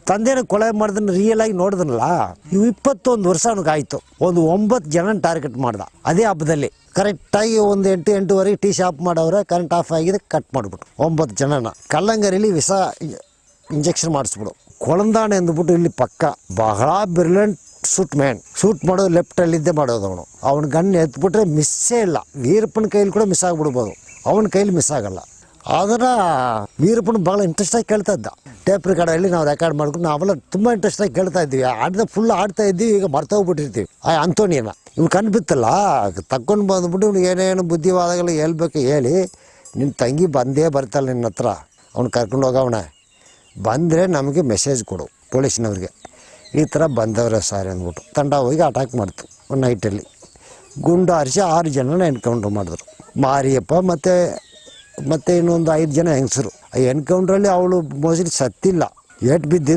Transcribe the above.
ತಂದೆನ ಕೊಲೆ ಮಾಡಿದನ್ನ ರಿಯಲ್ ಆಗಿ ನೋಡಿದ್ನಲ್ಲ, ಇವು 21 ವರ್ಷ ಅವನಿಗೆ ಆಯ್ತು. ಒಂದು 9 ಜನ ಟಾರ್ಗೆಟ್ ಮಾಡ್ದ ಅದೇ ಹಬ್ಬದಲ್ಲಿ. ಕರೆಕ್ಟಾಗಿ ಒಂದು 8-8:30 ಟೀ ಶಾಪ್ ಮಾಡವ್ರೆ, ಕರೆಂಟ್ ಆಫ್ ಆಗಿದೆ, ಕಟ್ ಮಾಡಿಬಿಟ್ಟು 9 ಜನನ ಕಲ್ಲಂಗರಿಲಿ ವಿಷ ಇಂಜೆಕ್ಷನ್ ಮಾಡಿಸ್ಬಿಡು. ಕೊಳಂದಾಣೆ ಅಂದ್ಬಿಟ್ಟು ಇಲ್ಲಿ ಪಕ್ಕ ಬಹಳ ಬ್ರಿಲಿಯಂಟ್ ಶೂಟ್ ಮಾಡೋದು ಲೆಫ್ಟಲ್ಲಿದ್ದೇ ಮಾಡೋದು. ಅವನ ಗಣ್ಣು ಎತ್ಬಿಟ್ರೆ ಮಿಸ್ಸೇ ಇಲ್ಲ. ವೀರಪ್ಪನ ಕೈಲಿ ಕೂಡ ಮಿಸ್ ಆಗಿಬಿಡ್ಬೋದು, ಅವನ ಕೈಲಿ ಮಿಸ್ ಆಗಲ್ಲ. ಆದ್ರೆ ವೀರಪ್ಪನ ಭಾಳ ಇಂಟ್ರೆಸ್ಟಾಗಿ ಕೇಳ್ತಾ ಇದ್ದ. ಟೇಪ್ ರೆಕಾರ್ಡಲ್ಲಿ ನಾವು ರೆಕಾರ್ಡ್ ಮಾಡ್ಕೊಂಡು ನಾವೆಲ್ಲ ತುಂಬ ಇಂಟ್ರೆಸ್ಟಾಗಿ ಕೇಳ್ತಾ ಇದ್ವಿ. ಫುಲ್ ಆಡ್ತಾ ಇದ್ವಿ. ಈಗ ಮರ್ತೋಗ್ಬಿಟ್ಟಿರ್ತೀವಿ ಆ ಅಂಥೋನಿಯನ್ನ. ಇವ್ನು ಕಣ್ಣು ಬಿತ್ತಲ್ಲ, ತಕ್ಕೊಂಡು ಬಂದ್ಬಿಟ್ಟು ಇವ್ನಿಗೆ ಏನೇನು ಬುದ್ಧಿವಾದಗಳು ಹೇಳ್ಬೇಕು ಹೇಳಿ, ನಿನ್ನ ತಂಗಿ ಬಂದೇ ಬರ್ತಾಳೆ ನಿನ್ನ ಹತ್ರ, ಅವ್ನು ಕರ್ಕೊಂಡು ಹೋಗವಣ, ಬಂದರೆ ನಮಗೆ ಮೆಸೇಜ್ ಕೊಡು ಪೊಲೀಸ್ನವ್ರಿಗೆ, ಈ ಥರ ಬಂದವ್ರೆ ಸರ್ ಅಂದ್ಬಿಟ್ಟು. ತಂಡ ಹೋಗಿ ಅಟ್ಯಾಕ್ ಮಾಡ್ತು. ಒಂದು ನೈಟಲ್ಲಿ ಗುಂಡು ಹಾರಿಸಿ 6 ಜನನ ಎನ್ಕೌಂಟ್ರ್ ಮಾಡಿದ್ರು. ಮಾರಿಯಪ್ಪ ಮತ್ತು ಇನ್ನೊಂದು 5 ಜನ ಹೆಂಗಸರು. ಆ ಎನ್ಕೌಂಟ್ರಲ್ಲಿ ಅವಳು ಮೋಸ್ಟ್ಲಿ ಸತ್ತಿಲ್ಲ, ಏಟ್ ಬಿದ್ದಿದ್ದು